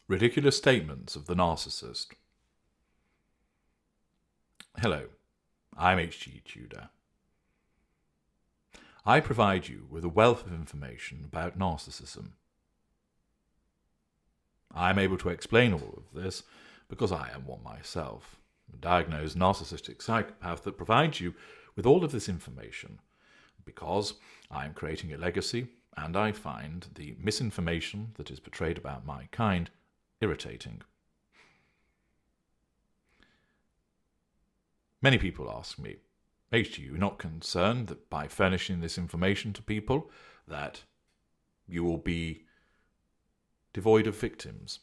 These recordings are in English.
Ridiculous statements of the narcissist. Hello, I'm H.G. Tudor. I provide you with a wealth of information about narcissism. I am able to explain all of this because I am one myself, a diagnosed narcissistic psychopath that provides you with all of this information because I am creating a legacy and I find the misinformation that is portrayed about my kind irritating. Many people ask me, H.G., you're not concerned that by furnishing this information to people that you will be devoid of victims?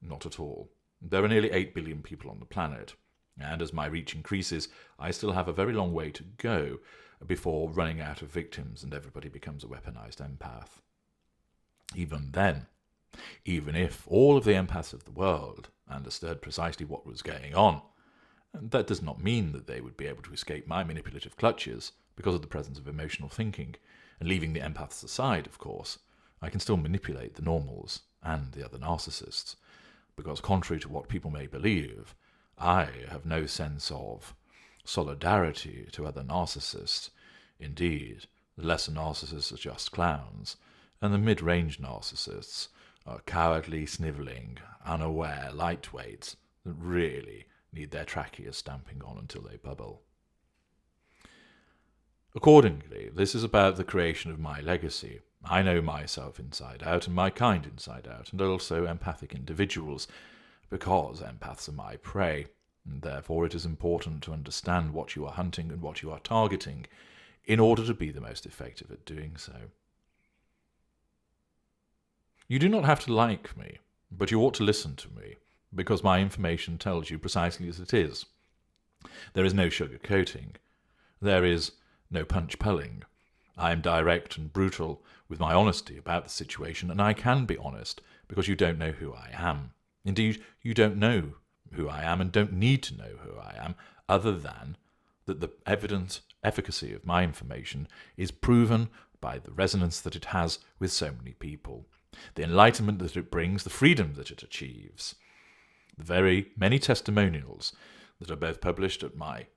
Not at all. There are nearly 8 billion people on the planet, and as my reach increases, I still have a very long way to go before running out of victims and everybody becomes a weaponized empath. Even then, even if all of the empaths of the world understood precisely what was going on, that does not mean that they would be able to escape my manipulative clutches because of the presence of emotional thinking. And leaving the empaths aside, of course, I can still manipulate the normals and the other narcissists, because contrary to what people may believe, I have no sense of solidarity to other narcissists. Indeed, the lesser narcissists are just clowns, and the mid-range narcissists are cowardly, snivelling, unaware lightweights that really need their trachea stamping on until they bubble. Accordingly, this is about the creation of my legacy. I know myself inside out and my kind inside out, and also empathic individuals, because empaths are my prey, and therefore it is important to understand what you are hunting and what you are targeting in order to be the most effective at doing so. You do not have to like me, but you ought to listen to me, because my information tells you precisely as it is. There is no sugar-coating. There is no punch-pulling. I am direct and brutal with my honesty about the situation, and I can be honest because you don't know who I am. Indeed, you don't know who I am and don't need to know who I am, other than that the efficacy of my information is proven by the resonance that it has with so many people, the enlightenment that it brings, the freedom that it achieves, the very many testimonials that are both published at my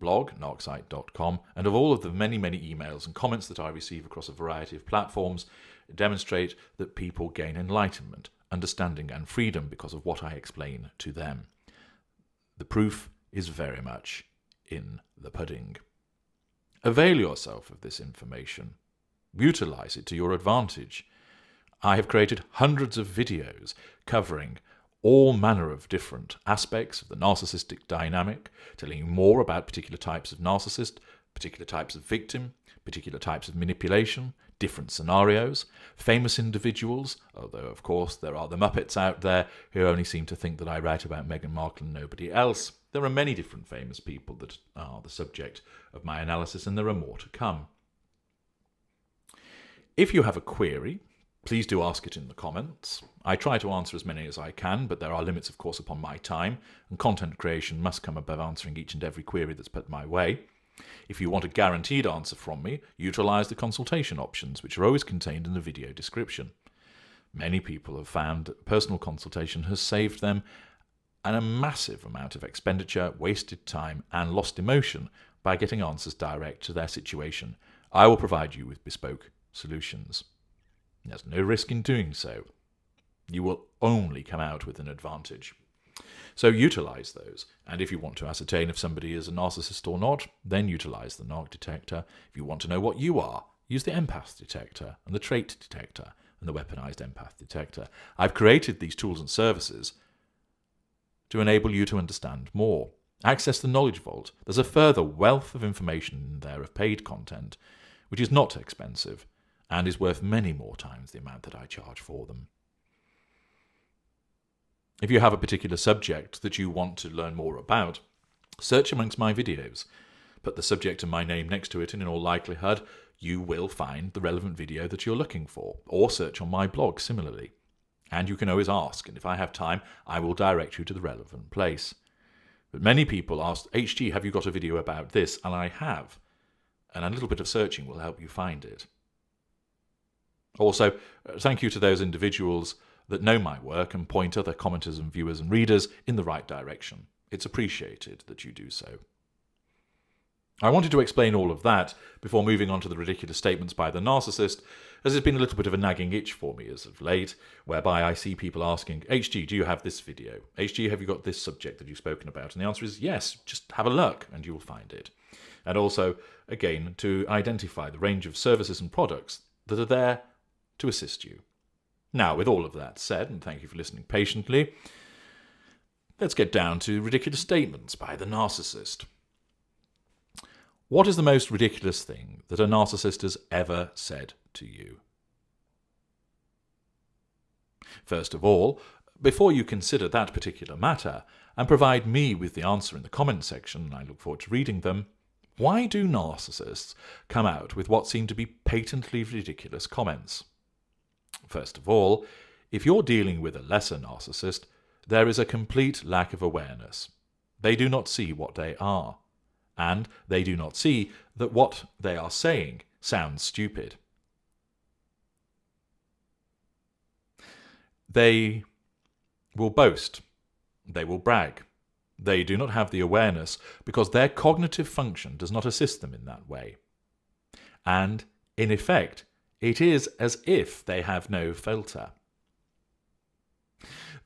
blog, narcsite.com, and of all of the many, many emails and comments that I receive across a variety of platforms demonstrate that people gain enlightenment, understanding, and freedom because of what I explain to them. The proof is very much in the pudding. Avail yourself of this information. Utilize it to your advantage. I have created hundreds of videos covering all manner of different aspects of the narcissistic dynamic, telling you more about particular types of narcissist, particular types of victim, particular types of manipulation, different scenarios, famous individuals, although of course there are the Muppets out there who only seem to think that I write about Meghan Markle and nobody else. There are many different famous people that are the subject of my analysis, and there are more to come. If you have a query, please do ask it in the comments. I try to answer as many as I can, but there are limits, of course, upon my time, and content creation must come above answering each and every query that's put my way. If you want a guaranteed answer from me, utilize the consultation options, which are always contained in the video description. Many people have found that personal consultation has saved them a massive amount of expenditure, wasted time, and lost emotion by getting answers direct to their situation. I will provide you with bespoke solutions. There's no risk in doing so. You will only come out with an advantage. So utilize those. And if you want to ascertain if somebody is a narcissist or not, then utilize the narc detector. If you want to know what you are, use the empath detector and the trait detector and the weaponized empath detector. I've created these tools and services to enable you to understand more. Access the Knowledge Vault. There's a further wealth of information in there of paid content, which is not expensive and is worth many more times the amount that I charge for them. If you have a particular subject that you want to learn more about, search amongst my videos. Put the subject and my name next to it, and in all likelihood, you will find the relevant video that you're looking for, or search on my blog similarly. And you can always ask, and if I have time, I will direct you to the relevant place. But many people ask, HG, have you got a video about this? And I have. And a little bit of searching will help you find it. Also, thank you to those individuals that know my work and point other commenters and viewers and readers in the right direction. It's appreciated that you do so. I wanted to explain all of that before moving on to the ridiculous statements by the narcissist, as it's been a little bit of a nagging itch for me as of late, whereby I see people asking, HG, do you have this video? HG, have you got this subject that you've spoken about? And the answer is yes, just have a look and you will find it. And also, again, to identify the range of services and products that are there to assist you. Now, with all of that said, and thank you for listening patiently, let's get down to ridiculous statements by the narcissist. What is the most ridiculous thing that a narcissist has ever said to you? First of all, before you consider that particular matter and provide me with the answer in the comment section, and I look forward to reading them, why do narcissists come out with what seem to be patently ridiculous comments? First of all, if you're dealing with a lesser narcissist, there is a complete lack of awareness. They do not see what they are, and they do not see that what they are saying sounds stupid. They will boast. They will brag. They do not have the awareness because their cognitive function does not assist them in that way. And, in effect, it is as if they have no filter.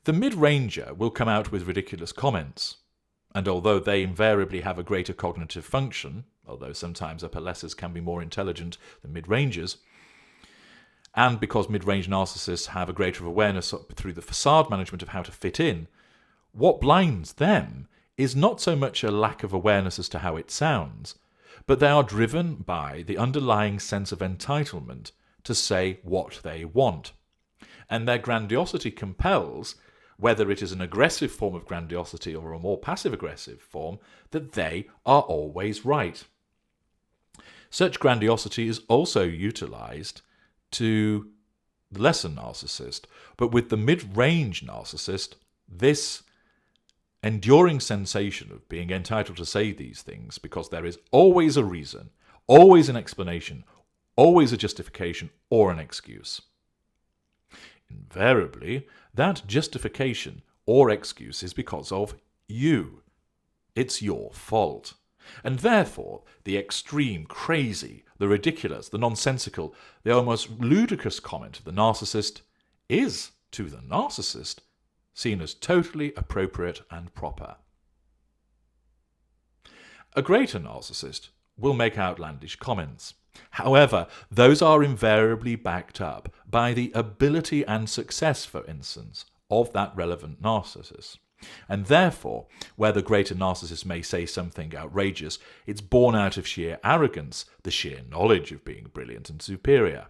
The mid-ranger will come out with ridiculous comments, and although they invariably have a greater cognitive function, although sometimes upper lessers can be more intelligent than mid-rangers, and because mid-range narcissists have a greater awareness through the facade management of how to fit in, what blinds them is not so much a lack of awareness as to how it sounds, but they are driven by the underlying sense of entitlement to say what they want. And their grandiosity compels, whether it is an aggressive form of grandiosity or a more passive-aggressive form, that they are always right. Such grandiosity is also utilized to the lesser narcissist, but with the mid-range narcissist, this enduring sensation of being entitled to say these things because there is always a reason, always an explanation, always a justification or an excuse. Invariably, that justification or excuse is because of you. It's your fault. And therefore, the extreme, crazy, the ridiculous, the nonsensical, the almost ludicrous comment of the narcissist is, to the narcissist, seen as totally appropriate and proper. A greater narcissist will make outlandish comments. However, those are invariably backed up by the ability and success, for instance, of that relevant narcissist. And therefore, where the greater narcissist may say something outrageous, it's born out of sheer arrogance, the sheer knowledge of being brilliant and superior.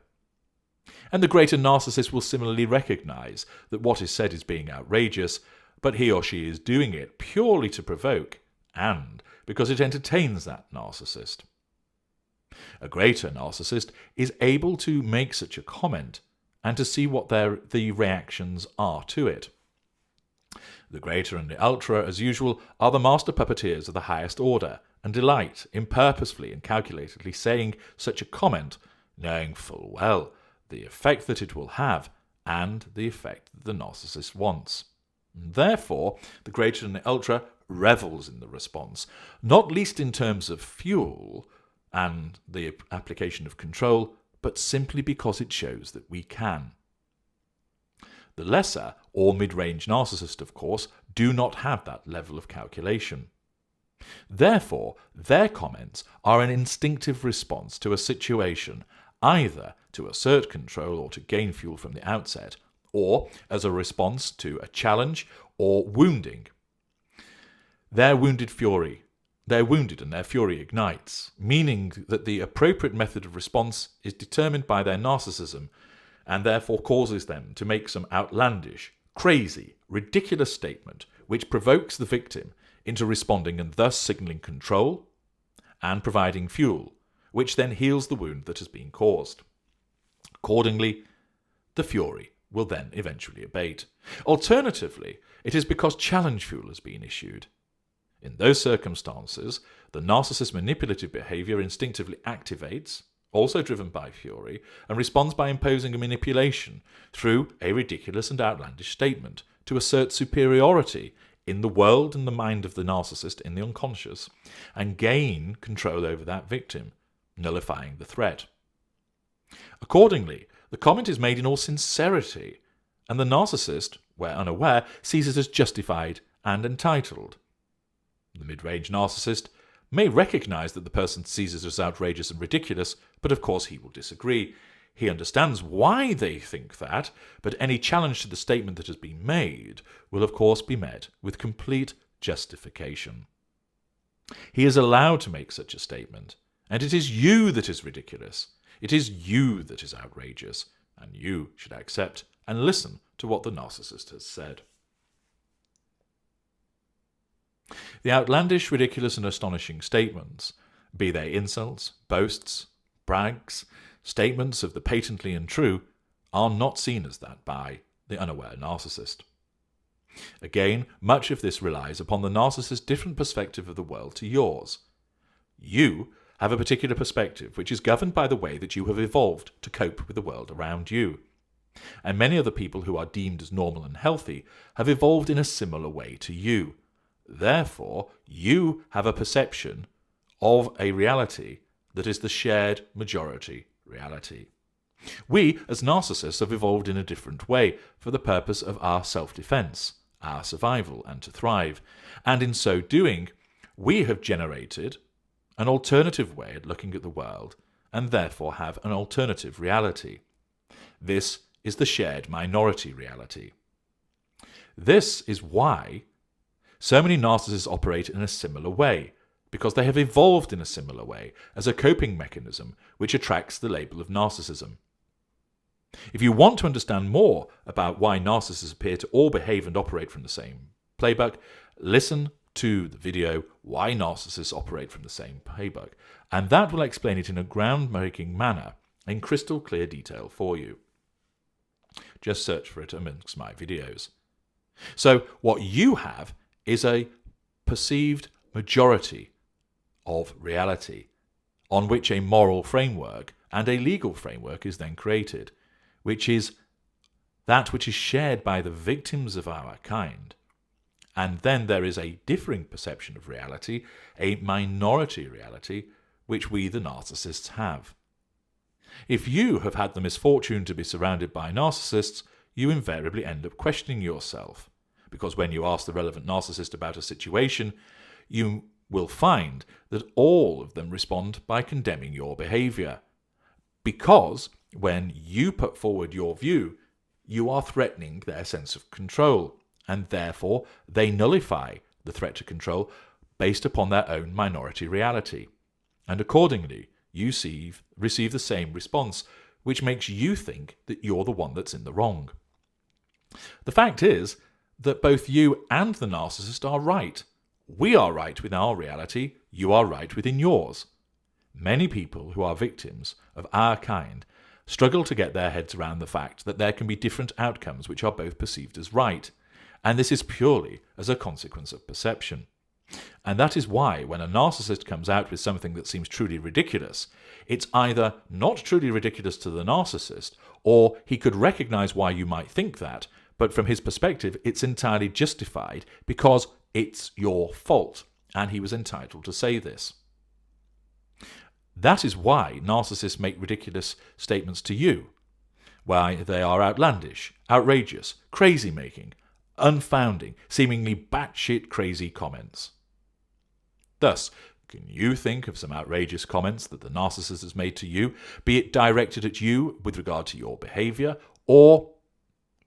And the greater narcissist will similarly recognize that what is said is being outrageous, but he or she is doing it purely to provoke, and because it entertains that narcissist. A greater narcissist is able to make such a comment and to see what the reactions are to it. The greater and the ultra, as usual, are the master puppeteers of the highest order and delight in purposefully and calculatedly saying such a comment, knowing full well the effect that it will have and the effect that the narcissist wants. And therefore, the greater and the ultra revels in the response, not least in terms of fuel and the application of control, but simply because it shows that we can. The lesser or mid-range narcissist, of course, do not have that level of calculation. Therefore, their comments are an instinctive response to a situation, either to assert control or to gain fuel from the outset, or as a response to a challenge or wounding. They're wounded and their fury ignites, meaning that the appropriate method of response is determined by their narcissism and therefore causes them to make some outlandish, crazy, ridiculous statement which provokes the victim into responding and thus signalling control and providing fuel, which then heals the wound that has been caused. Accordingly, the fury will then eventually abate. Alternatively, it is because challenge fuel has been issued. In those circumstances, the narcissist's manipulative behavior instinctively activates, also driven by fury, and responds by imposing a manipulation through a ridiculous and outlandish statement to assert superiority in the world and the mind of the narcissist in the unconscious, and gain control over that victim, nullifying the threat. Accordingly, the comment is made in all sincerity, and the narcissist, where unaware, sees it as justified and entitled. The mid-range narcissist may recognize that the person sees it as outrageous and ridiculous, but of course he will disagree. He understands why they think that, but any challenge to the statement that has been made will of course be met with complete justification. He is allowed to make such a statement, and it is you that is ridiculous. It is you that is outrageous, and you should accept and listen to what the narcissist has said. The outlandish, ridiculous, and astonishing statements, be they insults, boasts, brags, statements of the patently untrue, are not seen as that by the unaware narcissist. Again, much of this relies upon the narcissist's different perspective of the world to yours. You have a particular perspective which is governed by the way that you have evolved to cope with the world around you. And many other people who are deemed as normal and healthy have evolved in a similar way to you. Therefore, you have a perception of a reality that is the shared majority reality. We, as narcissists, have evolved in a different way for the purpose of our self-defense, our survival, and to thrive. And in so doing, we have generated an alternative way at looking at the world, and therefore have an alternative reality. This is the shared minority reality. This is why so many narcissists operate in a similar way, because they have evolved in a similar way as a coping mechanism which attracts the label of narcissism. If you want to understand more about why narcissists appear to all behave and operate from the same playbook, listen to the video Why Narcissists Operate from the Same Playbook, and that will explain it in a groundbreaking manner in crystal clear detail for you. Just search for it amongst my videos. So what you have is a perceived majority of reality on which a moral framework and a legal framework is then created, which is that which is shared by the victims of our kind. And then there is a differing perception of reality, a minority reality, which we, the narcissists, have. If you have had the misfortune to be surrounded by narcissists, you invariably end up questioning yourself, because when you ask the relevant narcissist about a situation, you will find that all of them respond by condemning your behavior. Because when you put forward your view, you are threatening their sense of control, and therefore they nullify the threat to control based upon their own minority reality. And accordingly, you receive the same response, which makes you think that you're the one that's in the wrong. The fact is that both you and the narcissist are right. We are right with our reality, you are right within yours. Many people who are victims of our kind struggle to get their heads around the fact that there can be different outcomes which are both perceived as right, and this is purely as a consequence of perception. And that is why when a narcissist comes out with something that seems truly ridiculous, it's either not truly ridiculous to the narcissist, or he could recognize why you might think that, but from his perspective it's entirely justified because it's your fault, and he was entitled to say this. That is why narcissists make ridiculous statements to you, why they are outlandish, outrageous, crazy-making, unfounding, seemingly batshit crazy comments. Thus, can you think of some outrageous comments that the narcissist has made to you, be it directed at you with regard to your behavior, or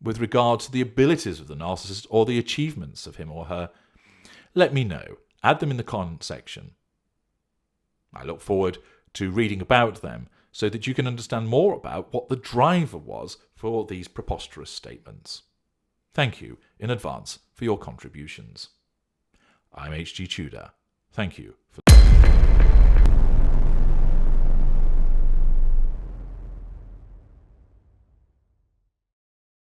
with regard to the abilities of the narcissist or the achievements of him or her? Let me know. Add them in the comment section. I look forward to reading about them so that you can understand more about what the driver was for these preposterous statements. Thank you in advance for your contributions. I'm H.G. Tudor. Thank you for